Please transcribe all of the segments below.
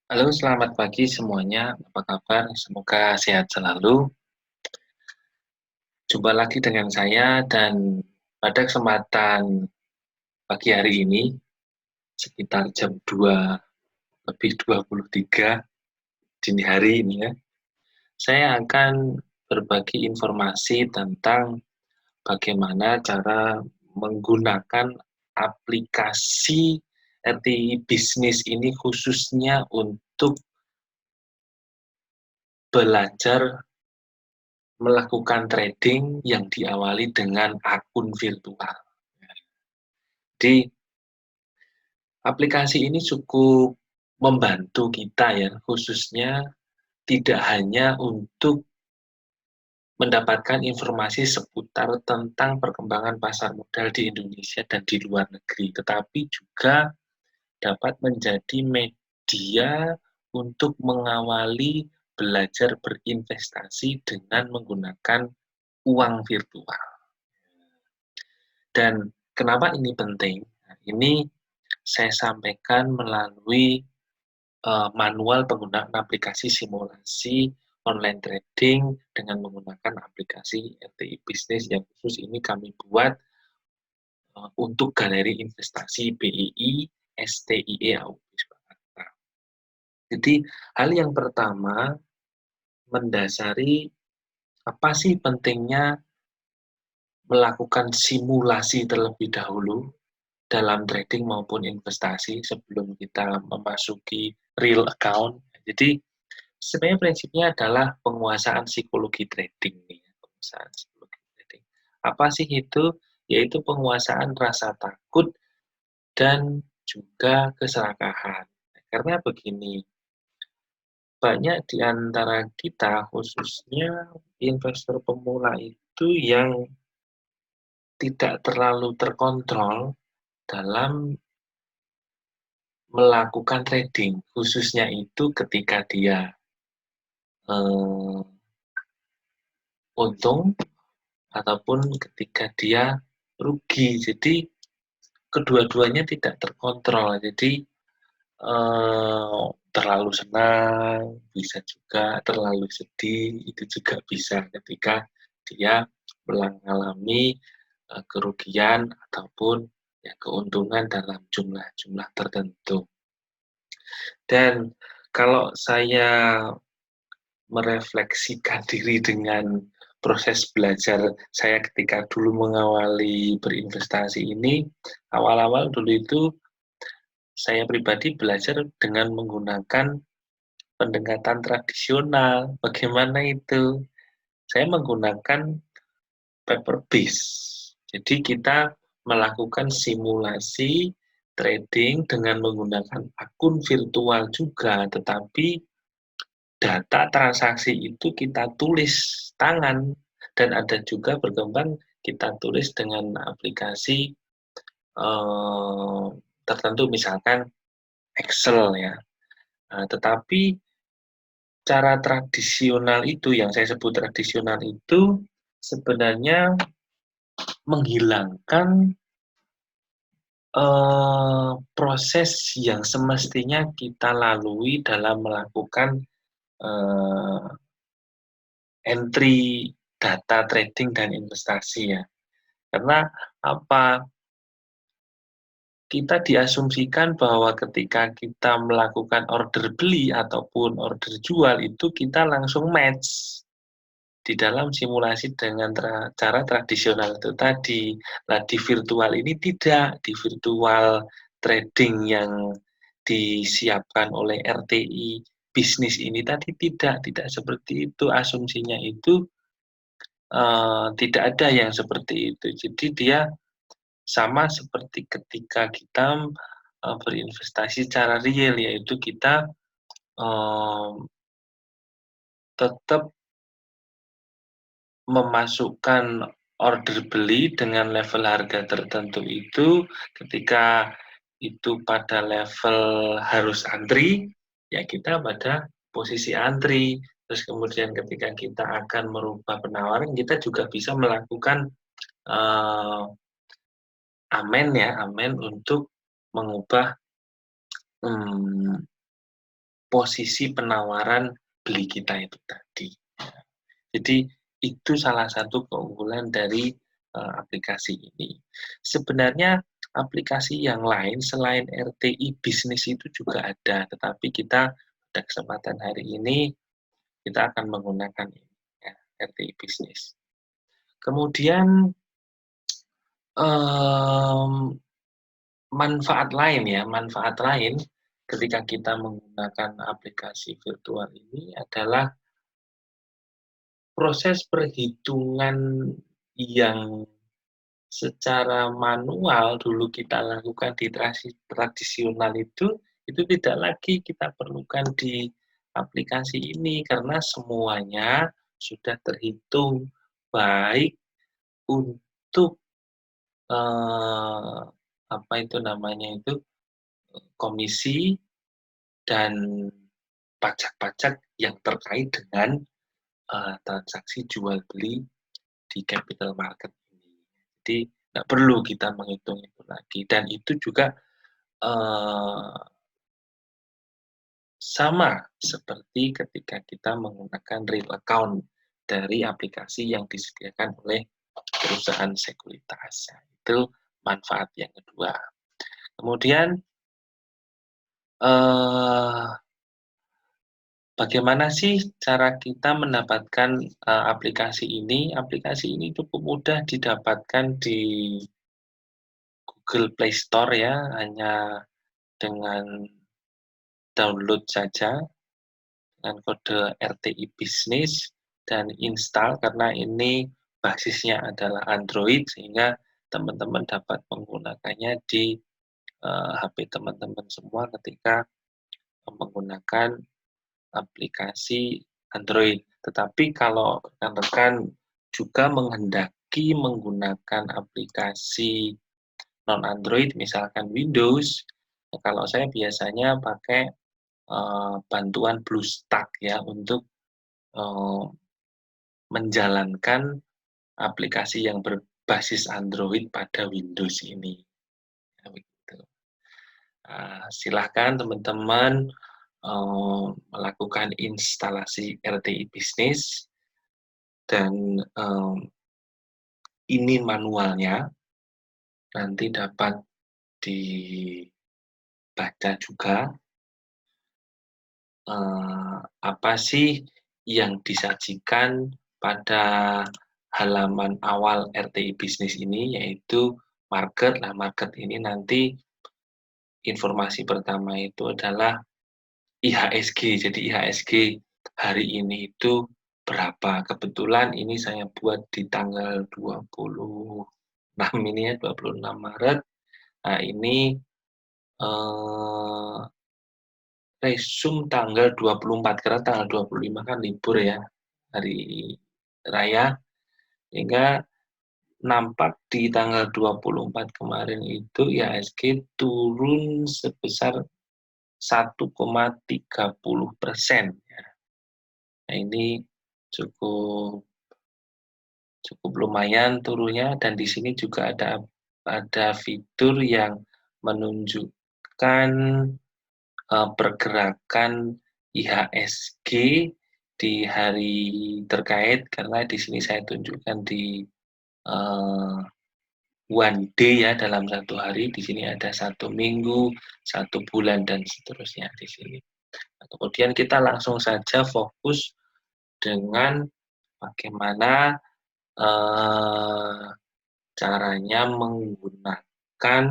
Halo, selamat pagi semuanya. Apa kabar? Semoga sehat selalu. Jumpa lagi dengan saya dan pada kesempatan pagi hari ini sekitar jam 2 lebih 23 dini hari ini ya. Saya akan berbagi informasi tentang bagaimana cara menggunakan aplikasi RTI bisnis ini khususnya untuk belajar melakukan trading yang diawali dengan akun virtual. Jadi, aplikasi ini cukup membantu kita ya, khususnya tidak hanya untuk mendapatkan informasi seputar tentang perkembangan pasar modal di Indonesia dan di luar negeri, tetapi juga dapat menjadi media untuk mengawali belajar berinvestasi dengan menggunakan uang virtual. Dan kenapa ini penting? Nah, ini saya sampaikan melalui manual penggunaan aplikasi simulasi online trading dengan menggunakan aplikasi RTI Bisnis yang khusus ini kami buat untuk galeri investasi BII, STIE, AUBIS Jakarta. Jadi hal yang pertama mendasari apa sih pentingnya melakukan simulasi terlebih dahulu dalam trading maupun investasi sebelum kita memasuki real account. Jadi sebenarnya prinsipnya adalah penguasaan psikologi trading nih, penguasaan psikologi trading. Apa sih itu? Yaitu penguasaan rasa takut dan juga keserakahan. Karena begini, banyak di antara kita, khususnya investor pemula itu yang tidak terlalu terkontrol dalam melakukan trading, khususnya itu ketika dia eh, untung ataupun ketika dia rugi. Jadi kedua-duanya tidak terkontrol. Jadi terlalu senang, bisa juga terlalu sedih, itu juga bisa ketika dia mengalami kerugian ataupun ya, keuntungan dalam jumlah-jumlah tertentu. Dan kalau saya merefleksikan diri dengan proses belajar saya ketika dulu mengawali berinvestasi ini, awal-awal dulu itu saya pribadi belajar dengan menggunakan pendekatan tradisional. Bagaimana itu? Saya menggunakan paper base. Jadi kita melakukan simulasi trading dengan menggunakan akun virtual juga, tetapi data transaksi itu kita tulis tangan dan ada juga berkembang kita tulis dengan aplikasi eh, tertentu misalkan Excel ya. Nah, tetapi cara tradisional itu yang saya sebut tradisional itu sebenarnya menghilangkan proses yang semestinya kita lalui dalam melakukan eh, entry data trading dan investasi ya. Karena apa? Kita diasumsikan bahwa ketika kita melakukan order beli ataupun order jual itu kita langsung match di dalam simulasi dengan cara tradisional itu tadi. Nah, di virtual ini tidak, di virtual trading yang disiapkan oleh RTI bisnis ini tadi tidak seperti itu asumsinya itu tidak ada yang seperti itu. Jadi dia sama seperti ketika kita berinvestasi secara real, yaitu kita tetap memasukkan order beli dengan level harga tertentu itu ketika itu pada level harus antri, ya kita pada posisi antri. Terus kemudian ketika kita akan merubah penawaran, kita juga bisa melakukan uh, amen ya, amen untuk mengubah posisi penawaran beli kita itu tadi. Jadi itu salah satu keunggulan dari aplikasi ini. Sebenarnya aplikasi yang lain selain RTI bisnis itu juga ada, tetapi kita pada kesempatan hari ini kita akan menggunakan ini, ya, RTI bisnis. Kemudian manfaat lain ketika kita menggunakan aplikasi virtual ini adalah proses perhitungan yang secara manual dulu kita lakukan di tradisional itu tidak lagi kita perlukan di aplikasi ini karena semuanya sudah terhitung baik untuk apa itu namanya itu komisi dan pajak-pajak yang terkait dengan transaksi jual beli di capital market ini. Jadi nggak perlu kita menghitung itu lagi dan itu juga sama seperti ketika kita menggunakan real account dari aplikasi yang disediakan oleh perusahaan sekuritas. Itu manfaat yang kedua. Kemudian bagaimana sih cara kita mendapatkan aplikasi ini? Aplikasi ini cukup mudah didapatkan di Google Play Store ya, hanya dengan download saja dengan kode RTI Business dan install karena ini basisnya adalah Android sehingga teman-teman dapat menggunakannya di HP teman-teman semua ketika menggunakan aplikasi Android. Tetapi kalau rekan-rekan juga menghendaki menggunakan aplikasi non-Android, misalkan Windows, kalau saya biasanya pakai bantuan BlueStack ya untuk menjalankan aplikasi yang berbasis Android pada Windows ini. Ya, begitu. Silahkan teman-teman melakukan instalasi RTI Business dan ini manualnya nanti dapat dibaca juga apa sih yang disajikan pada halaman awal RTI Business ini, yaitu market. Nah, market ini nanti informasi pertama itu adalah IHSG. Jadi IHSG hari ini itu berapa? Kebetulan ini saya buat di tanggal 26 ini ya, 26 Maret. Nah, ini resume tanggal 24 karena tanggal 25 kan libur ya, hari raya. Sehingga nampak di tanggal 24 kemarin itu IHSG turun sebesar 1,30%. Nah, ini cukup lumayan turunnya dan di sini juga ada fitur yang menunjukkan pergerakan IHSG di hari terkait karena di sini saya tunjukkan di one day ya dalam satu hari. Di sini ada 1 minggu, 1 bulan dan seterusnya di sini. Nah, kemudian kita langsung saja fokus dengan bagaimana caranya menggunakan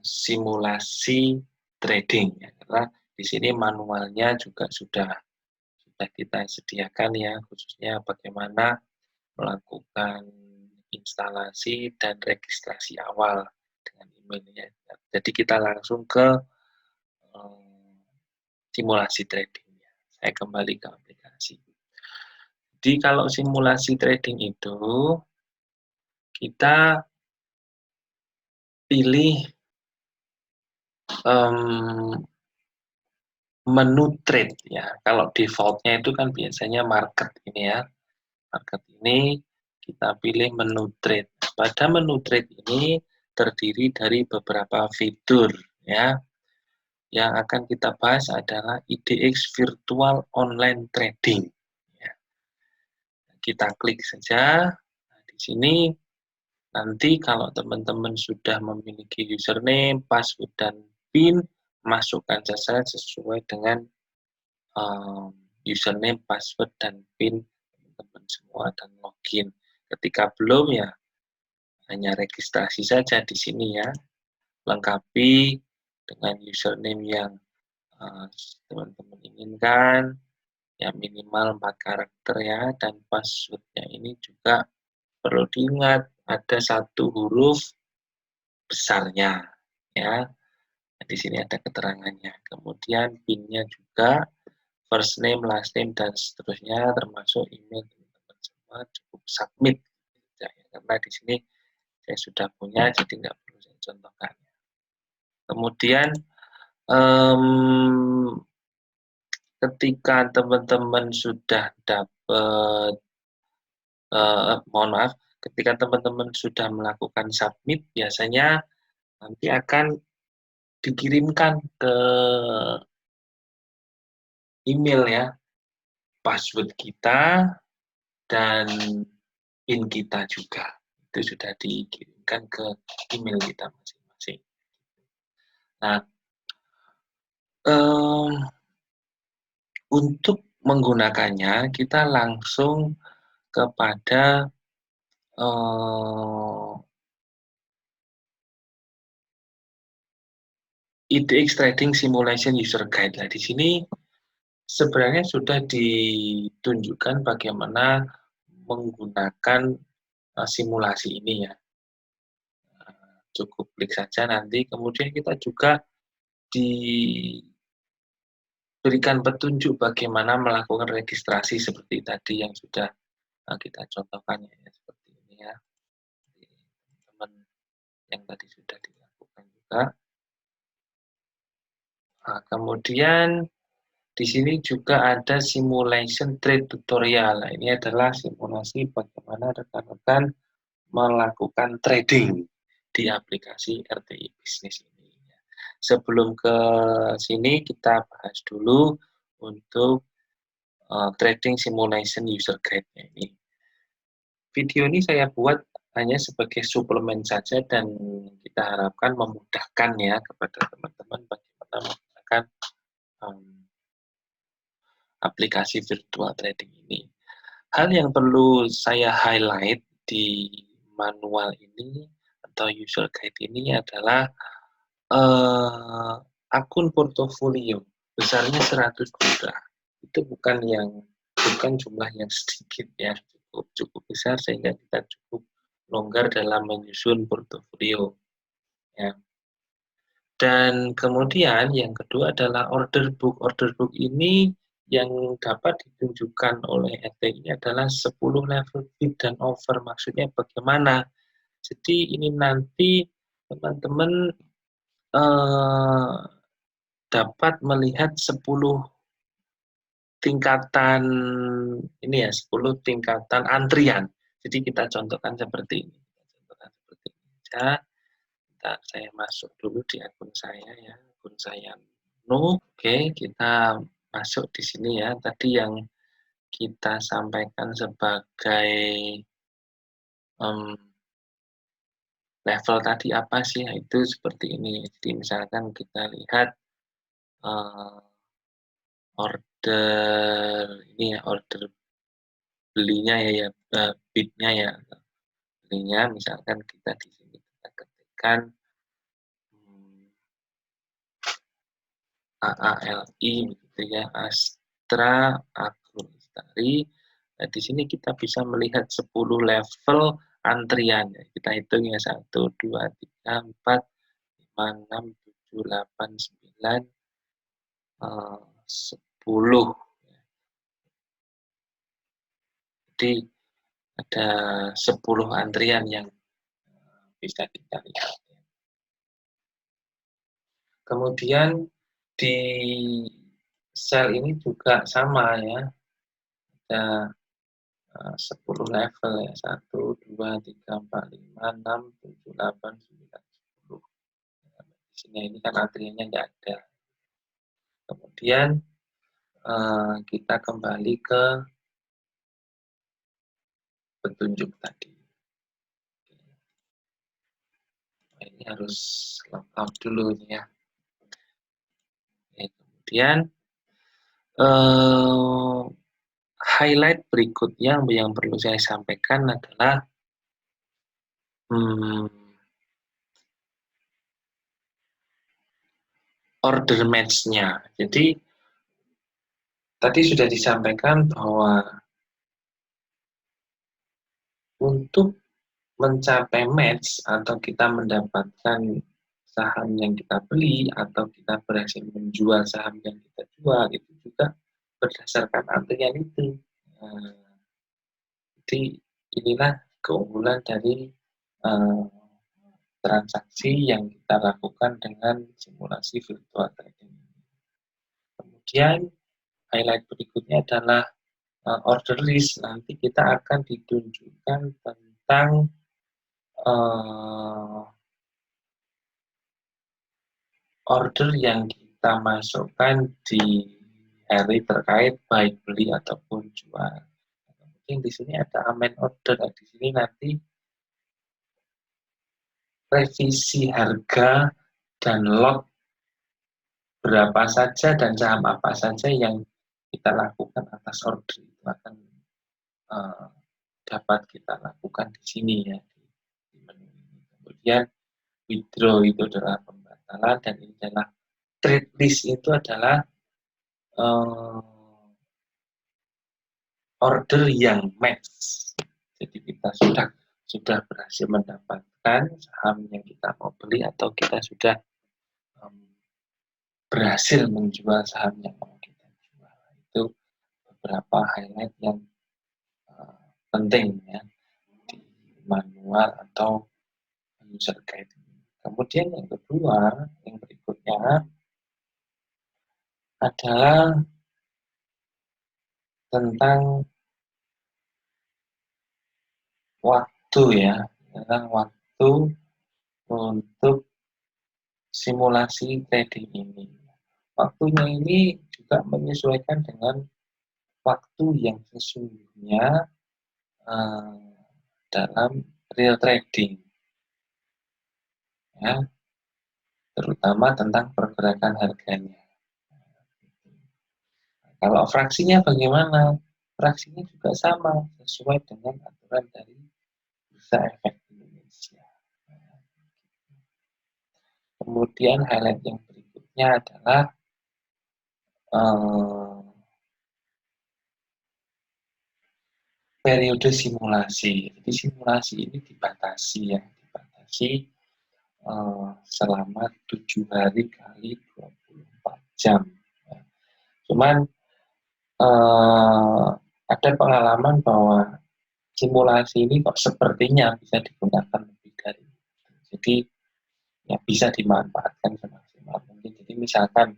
simulasi trading ya, karena di sini manualnya juga sudah kita sediakan ya, khususnya bagaimana melakukan instalasi dan registrasi awal dengan emailnya. Jadi kita langsung ke simulasi tradingnya. Saya kembali ke aplikasi. Jadi kalau simulasi trading itu kita pilih menu trade ya. Kalau defaultnya itu kan biasanya market ini ya. Market ini kita pilih menu trade. Pada menu trade ini terdiri dari beberapa fitur ya. yang akan kita bahas adalah IDX Virtual Online Trading. Ya, kita klik saja. Nah, di sini nanti kalau teman-teman sudah memiliki username, password, dan PIN, masukkan saja sesuai dengan username, password, dan PIN teman-teman semua dan login. Ketika belum ya hanya registrasi saja di sini ya. Lengkapi dengan username yang teman-teman inginkan, ya minimal 4 karakter ya, dan passwordnya ini juga perlu diingat ada 1 huruf besarnya ya. Di sini ada keterangannya. Kemudian PIN-nya juga first name, last name, dan seterusnya, termasuk email teman-teman semua. Cukup submit ya, karena di sini saya sudah punya, jadi nggak perlu saya contohkan. Kemudian ketika teman-teman sudah dapat, mohon maaf, ketika teman-teman sudah melakukan submit, biasanya nanti akan dikirimkan ke email ya, password kita dan PIN kita juga. Itu sudah dikirimkan ke email kita masing-masing. Nah, untuk menggunakannya kita langsung kepada IDX Trading Simulation User Guide. Nah, di sini sebenarnya sudah ditunjukkan bagaimana menggunakan simulasi ini ya. Cukup klik saja nanti. Kemudian kita juga diberikan petunjuk bagaimana melakukan registrasi seperti tadi yang sudah kita contohkan ya, seperti ini ya. Teman yang tadi sudah dilakukan juga. Nah, kemudian di sini juga ada simulation trade tutorial. Nah, ini adalah simulasi bagaimana rekan-rekan melakukan trading di aplikasi RTI Bisnis ini. Sebelum ke sini kita bahas dulu untuk trading simulation user guide ini. Video ini saya buat hanya sebagai suplemen saja dan kita harapkan memudahkan ya kepada teman-teman bagaimana menggunakan aplikasi virtual trading ini. Hal yang perlu saya highlight di manual ini atau user guide ini adalah akun portofolio besarnya 100 juta. Itu bukan jumlah yang sedikit ya, cukup besar sehingga kita cukup longgar dalam menyusun portofolio ya. Dan kemudian yang kedua adalah order book. Order book ini yang dapat ditunjukkan oleh RTI adalah 10 level bid dan offer. Maksudnya bagaimana? Jadi ini nanti teman-teman dapat melihat 10 tingkatan ini ya, 10 tingkatan antrian. Jadi kita contohkan seperti ini. Ya. Saya masuk dulu di akun saya ya, akun saya Oke, kita masuk di sini ya. Tadi yang kita sampaikan sebagai level tadi apa sih? Itu seperti ini. Jadi misalkan kita lihat order ini ya, order belinya ya, bidnya ya, belinya misalkan kita di sini kita ketikkan AALI gitu ya, Astra Agrolestari. Nah, di sini kita bisa melihat 10 level antrian. Kita hitung ya, 1, 2, 3, 4, 5, 6, 7, 8, 9, 10. Jadi ada 10 antrian yang bisa kita lihat. Kemudian di sel ini juga sama ya, ada 10 level ya, 1, 2, 3, 4, 5, 6, 7, 8, 9, 10. Di sini ini kan antriannya nggak ada. Kemudian kita kembali ke petunjuk tadi. Ini harus logout dulu ya. Kemudian highlight berikutnya yang perlu saya sampaikan adalah order match-nya. Jadi tadi sudah disampaikan bahwa untuk mencapai match atau kita mendapatkan saham yang kita beli atau kita berhasil menjual saham yang kita jual itu juga berdasarkan antrian itu. Jadi inilah keunggulan dari transaksi yang kita lakukan dengan simulasi virtual trading. Kemudian highlight berikutnya adalah order list. Nanti kita akan ditunjukkan tentang order yang kita masukkan di hari terkait baik beli ataupun jual. Mungkin di sini ada amen order. Di sini nanti revisi harga dan lot berapa saja dan saham apa saja yang kita lakukan atas order itu akan dapat kita lakukan di sini ya, di menu ini. Kemudian withdraw itu adalah pembatalan dan ini adalah trade list itu adalah order yang match. Jadi kita sudah berhasil mendapatkan saham yang kita mau beli atau kita sudah berhasil menjual saham yang mau kita jual. Itu beberapa highlight yang penting ya di manual atau user guide. Kemudian yang kedua, yang berikutnya adalah tentang waktu ya, tentang waktu untuk simulasi trading ini. Waktunya ini juga menyesuaikan dengan waktu yang sesungguhnya dalam real trading, ya, terutama tentang pergerakan harganya. Kalau fraksinya bagaimana? Fraksinya juga sama, sesuai dengan aturan dari Bursa Efek Indonesia. Kemudian highlight yang berikutnya adalah periode simulasi. Jadi simulasi ini dibatasi ya, selama 7 hari kali 24 jam. Cuman ada pengalaman bahwa simulasi ini kok sepertinya bisa digunakan lebih dari itu. Jadi ya bisa dimanfaatkan semaksimal mungkin. Jadi misalkan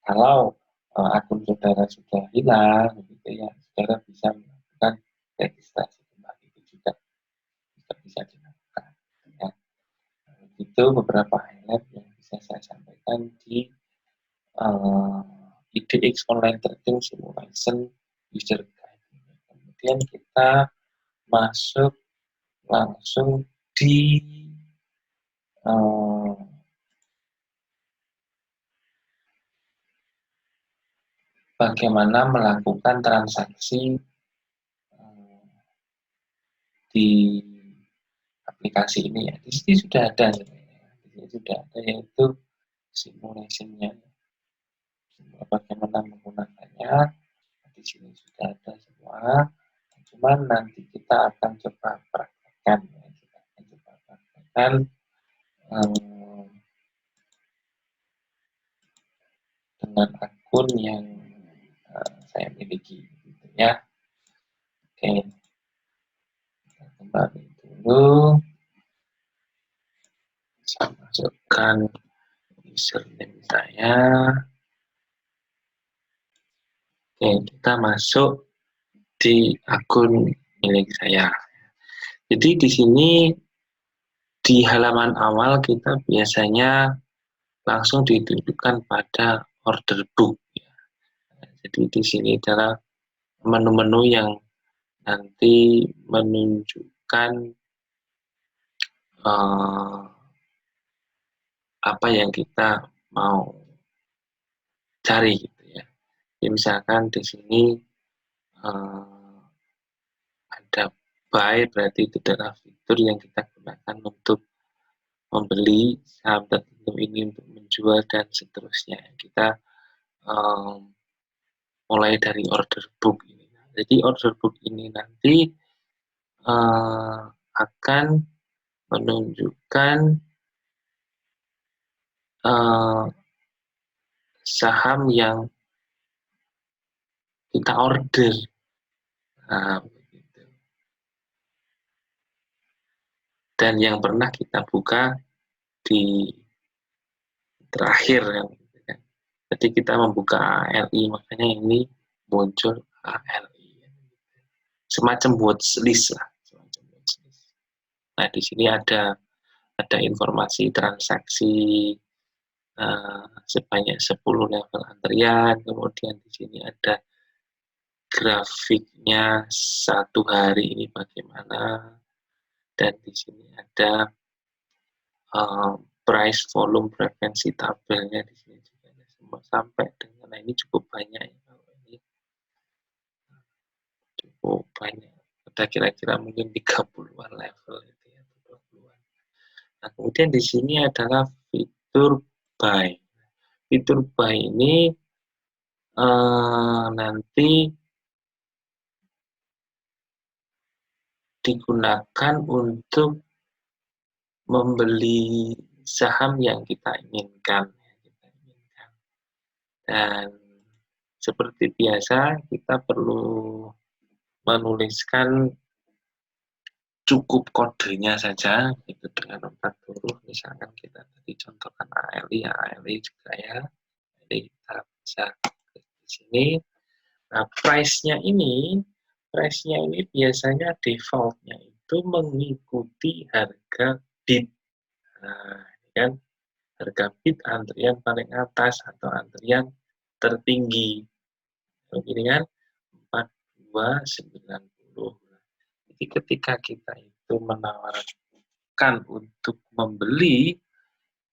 kalau akun saudara sudah hilang, gitu ya, saudara bisa melakukan registrasi kembali, itu juga bisa dilakukan. Ya. Itu beberapa highlight yang bisa saya sampaikan di IDX Online Trading Simulation User Guide. Kemudian kita masuk langsung di bagaimana melakukan transaksi di aplikasi ini ya. Di sini sudah ada, yaitu simulasinya. Bagaimana menggunakannya? Di sini sudah ada semua. Cuman nanti kita akan coba praktekkan. Dengan akun yang saya miliki, gitu ya. Oke, kita kembali dulu. Saya masukkan username saya. Oke, kita masuk di akun milik saya. Jadi di sini di halaman awal kita biasanya langsung ditunjukkan pada order book Jadi di sini adalah menu-menu yang nanti menunjukkan apa yang kita mau cari gitu ya. Jadi misalkan di sini ada buy, berarti itu adalah fitur yang kita gunakan untuk membeli saham tertentu ini untuk menjual dan seterusnya. Kita mulai dari order book ini. Jadi order book ini nanti akan menunjukkan saham yang kita order. Nah, begitu. Dan yang pernah kita buka di terakhir kan. Jadi kita membuka ALI, makanya ini muncul ALI. Semacam watchlist lah. Nah, di sini ada informasi transaksi sebanyak 10 level antrian, kemudian di sini ada grafiknya satu hari ini bagaimana, dan di sini ada price, volume, frekuensi tabelnya di sini juga ada semua sampai dengan, nah ini cukup banyak ya, kalau ini cukup banyak, ada kira-kira mungkin 30-an level itu ya, 20-an. Nah, kemudian di sini adalah fitur buy. Fitur buy ini nanti digunakan untuk membeli saham yang kita inginkan. Dan seperti biasa kita perlu menuliskan cukup kodenya saja itu dengan 4 huruf. Misalkan kita tadi contohkan ALI, ya ALI juga ya. Jadi kita bisa di sini. Nah, price-nya ini biasanya default-nya itu mengikuti harga bid. Nah, ini kan harga bid antrian paling atas atau antrian tertinggi. Ini kan 4290. Jadi ketika kita itu menawarkan untuk membeli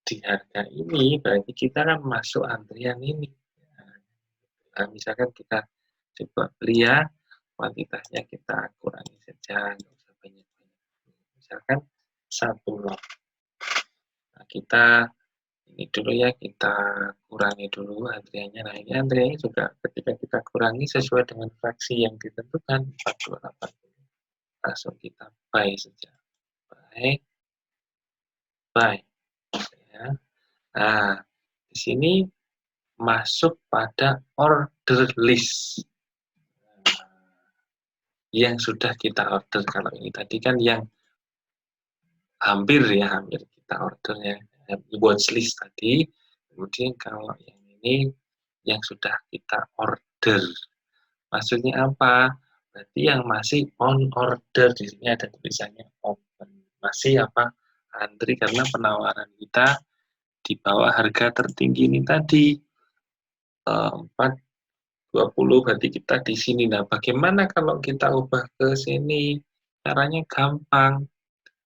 di harga ini, berarti kita kan masuk antrian ini. Nah, misalkan kita coba beli ya, kuantitasnya kita kurangi saja, nggak usah banyak-banyak. Misalkan 1 lot. Nah, kita ini dulu ya, kita kurangi dulu antriannya. Nah, ini antriannya juga ketika kita kurangi sesuai dengan fraksi yang ditentukan 4280. Langsung kita buy saja. Buy. Ya. Nah, di sini masuk pada order list. Yang sudah kita order. Kalau ini tadi kan yang hampir kita order ya, watchlist tadi. Kemudian kalau yang ini yang sudah kita order. Maksudnya apa? Berarti yang masih on order, di sini ada tulisannya open. Masih apa? Antri karena penawaran kita di bawah harga tertinggi ini tadi 420, berarti kita di sini. Nah, bagaimana kalau kita ubah ke sini? Caranya gampang.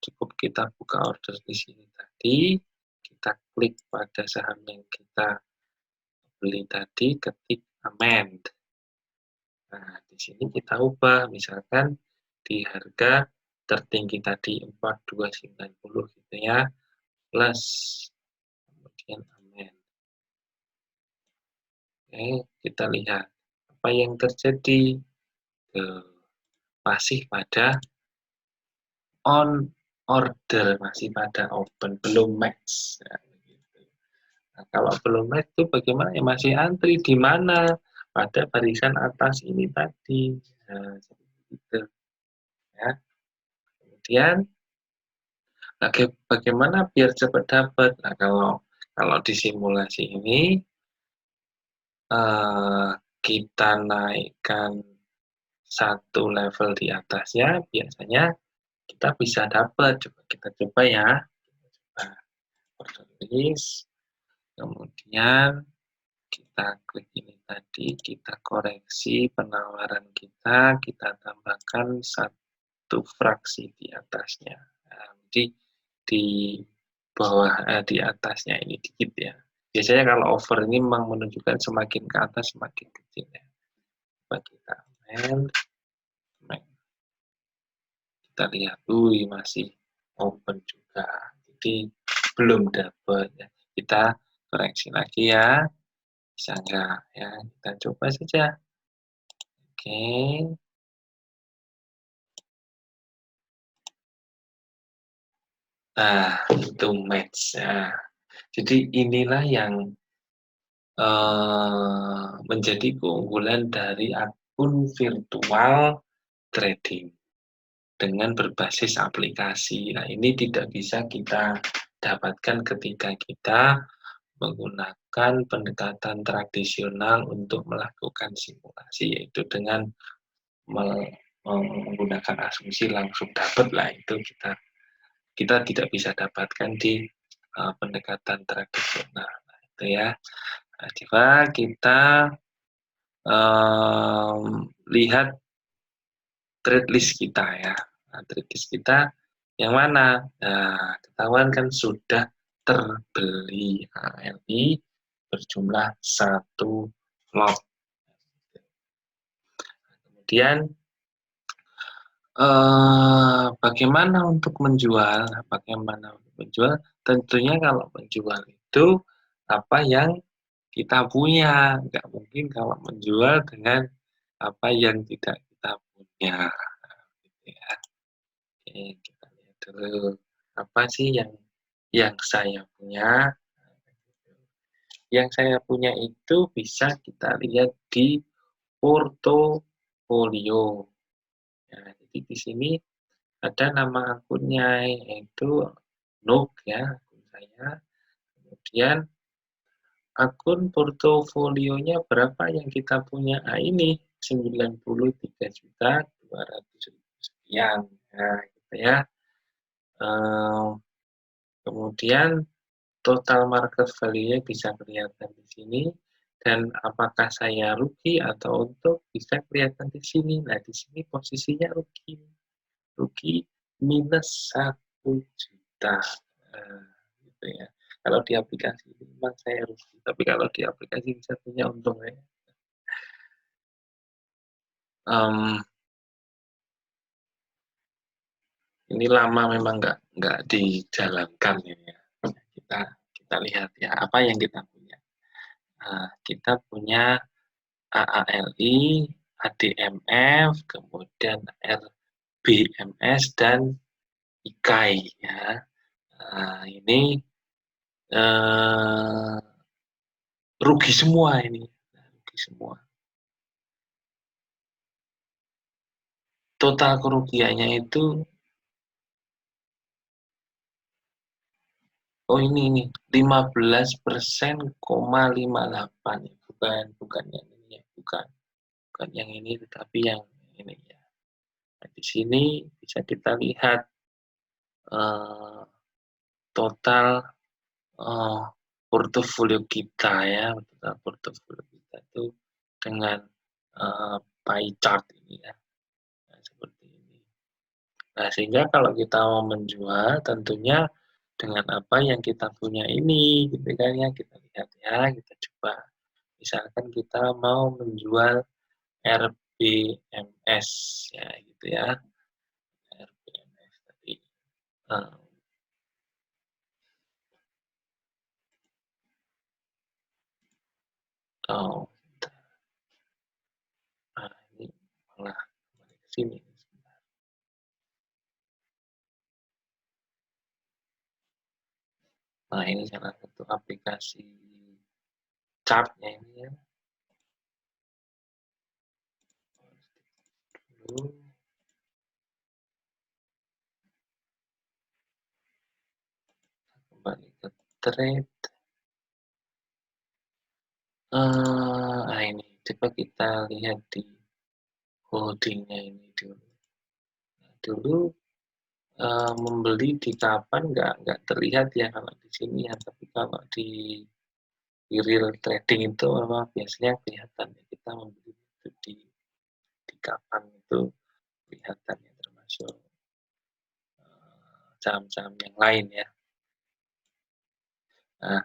Cukup kita buka order di sini tadi, kita klik pada saham yang kita beli tadi, ketik amend. Nah, di sini kita ubah, misalkan di harga tertinggi tadi 4290 gitu ya, plus kemudian amend. Oke, kita lihat apa yang terjadi. Masih pada on order, masih pada open, belum match. Nah, kalau belum match itu bagaimana? Ya masih antri di mana? Pada barisan atas ini tadi. Nah, seperti itu. Ya. Kemudian bagaimana biar cepat dapat? Nah, kalau di simulasi ini kita naikkan satu level di atasnya, biasanya kita bisa dapat. Coba kita coba ya. Order list, kemudian Kita klik ini tadi, kita koreksi penawaran kita tambahkan satu fraksi di atasnya. Nah, jadi di bawah, di atasnya ini dikit ya. Biasanya kalau over ini memang menunjukkan semakin ke atas semakin kecil ya. Coba kita kita lihat, masih open juga. Jadi belum dapat ya. Kita koreksi lagi ya. Bisa enggak ya? Kita coba saja. Oke. Nah, itu match ya. Jadi inilah yang menjadi keunggulan dari akun virtual trading dengan berbasis aplikasi. Nah, ini tidak bisa kita dapatkan ketika kita menggunakan pendekatan tradisional untuk melakukan simulasi, yaitu dengan menggunakan asumsi langsung dapat lah, itu kita tidak bisa dapatkan di pendekatan tradisional. Nah, itu ya. Nah, coba kita lihat trade list kita ya. Nah, trade list kita yang mana? Nah, ketahuan kan sudah terbeli ALI berjumlah 1 lot. Kemudian bagaimana untuk menjual? Bagaimana untuk menjual? Tentunya kalau menjual itu apa yang kita punya. Nggak mungkin kalau menjual dengan apa yang tidak kita punya. Gitu ya. Oke, kita lihat dulu. Apa sih yang saya punya? Yang saya punya itu bisa kita lihat di portofolio. Nah, jadi di sini ada nama akunnya, yaitu Nuk ya, akun saya. Kemudian akun portofolionya berapa yang kita punya? Nah, ini 93.200.000 sekian. Nah, gitu ya. Kemudian total market value-nya bisa kelihatan di sini, dan apakah saya rugi atau untung bisa kelihatan di sini. Nah, di sini posisinya rugi minus 1 juta. Nah, gitu ya. Kalau di aplikasi ini memang saya rugi, tapi kalau di aplikasi bisa punya untung ya. Ini lama memang nggak dijalankan ini ya. Kita kita lihat ya apa yang kita punya. Nah, kita punya AALI, ADMF, kemudian RBMS dan IKAI ya. Nah, ini eh, rugi semua ini, rugi semua. Total kerugiannya itu, ini 15%,58, bukan yang ini ya, bukan yang ini, tetapi yang ini ya. Nah, di sini bisa kita lihat total portofolio kita ya, total portofolio kita itu dengan pie chart ini ya. Nah, seperti ini. Nah, sehingga kalau kita mau menjual, tentunya dengan apa yang kita punya ini, gitu kan ya, kita lihat ya, kita coba. Misalkan kita mau menjual RBMS, ya gitu ya, RBMS tadi. Nah, oh, nah ini malah balik ke sini. Nah, ini salah satu aplikasi chartnya ini ya. Dulu kembali ke trade. Nah ini coba kita lihat di holdingnya ini dulu. Nah, dulu membeli di kapan nggak terlihat ya kalau di sini ya, tapi kalau di real trading itu memang biasanya kelihatan ya, kita membeli itu di kapan itu kelihatan ya, termasuk saham-saham yang lain ya. Nah,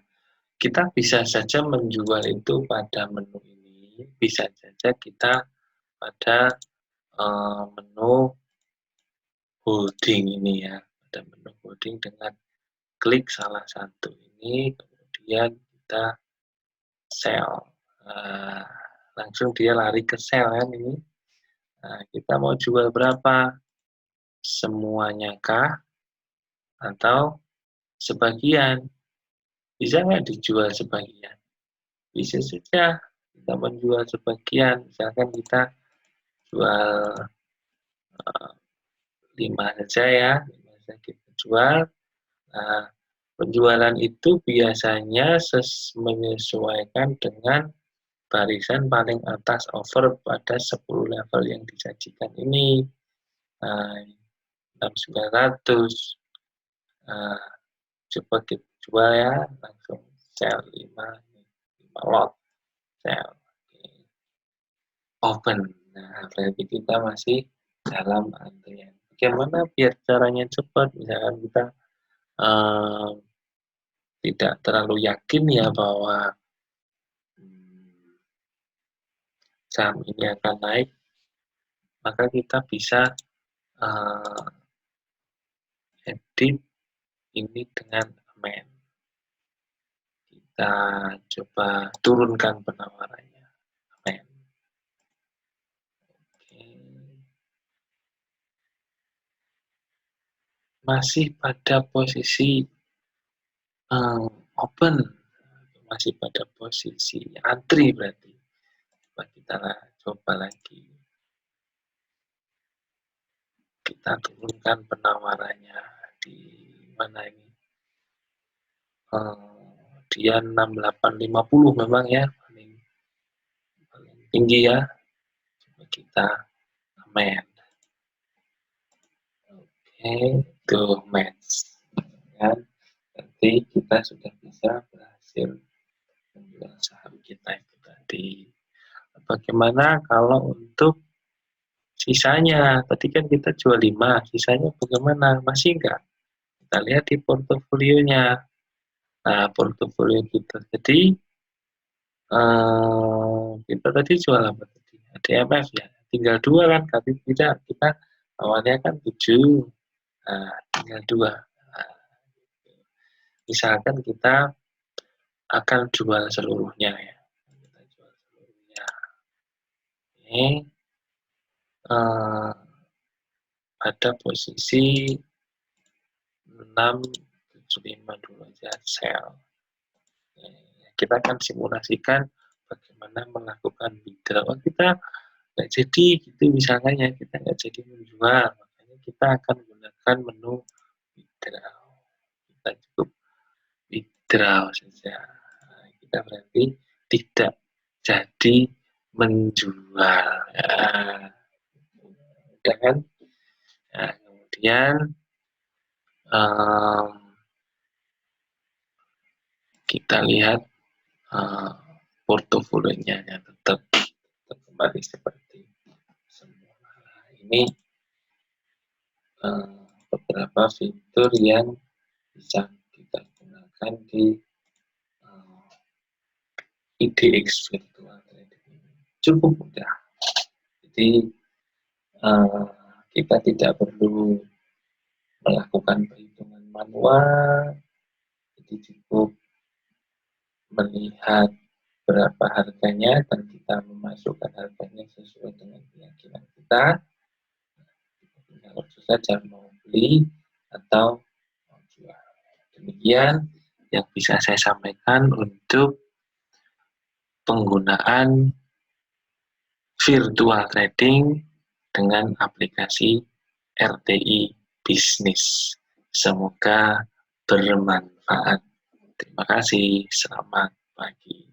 kita bisa saja menjual itu pada menu ini, bisa saja kita pada menu holding ini ya, pada menu holding dengan klik salah satu ini, kemudian kita sell. Nah, langsung dia lari ke sell kan ini. Nah, kita mau jual berapa? Semuanya kah? Atau sebagian? Bisa nggak dijual sebagian? Bisa saja kita menjual sebagian. Misalkan kita jual 5 saja ya, 5 saja kita jual. Nah, penjualan itu biasanya menyesuaikan dengan barisan paling atas offer pada 10 level yang disajikan ini. Nah, 6.900. Nah, coba kita jual ya, langsung sell 5 lot, sell. Open. Nah, berarti kita masih dalam antrian. Bagaimana biar caranya cepat? Misalkan kita tidak terlalu yakin ya bahwa saham ini akan naik, maka kita bisa edit ini dengan amend. Kita coba turunkan penawarannya. Amend. Oke. Masih pada posisi open, masih pada posisi antri berarti. Kita coba lagi. Kita turunkan penawarannya di mana ini? Dia 6850 memang ya, paling tinggi ya. Coba kita amend. Oke, itu match. Ya, nanti kita sudah bisa berhasil menjual saham kita itu tadi. Bagaimana kalau untuk sisanya? Tadi kan kita jual 5, sisanya bagaimana? Masih enggak? Kita lihat di portofolionya. Nah, portofolio kita tadi kita tadi jual apa tadi? ADMF ya, tinggal 2 kan, tapi tidak, kita awalnya kan 7, nah, tinggal 2. Nah, misalkan kita akan jual seluruhnya ya, kita jual seluruhnya. Ini pada posisi 675 dulu aja sell. Kita akan simulasikan bagaimana melakukan withdraw. Kita nggak jadi gitu misalkan ya, kita nggak jadi menjual, makanya kita akan menggunakan menu withdraw. Kita cukup withdraw saja. Nah, kita berarti tidak jadi menjual. Ya kan? Nah, kemudian kita lihat portofolionya ya, tetap kembali seperti semula. Ini beberapa fitur yang bisa kita gunakan di IDX Virtual Trading. Cukup mudah. Jadi kita tidak perlu melakukan perhitungan manual, jadi cukup melihat berapa harganya dan kita memasukkan harganya sesuai dengan keyakinan kita. Kalau saja mau beli atau mau jual. Demikian yang bisa saya sampaikan untuk penggunaan virtual trading dengan aplikasi RTI Bisnis. Semoga bermanfaat. Terima kasih. Selamat pagi.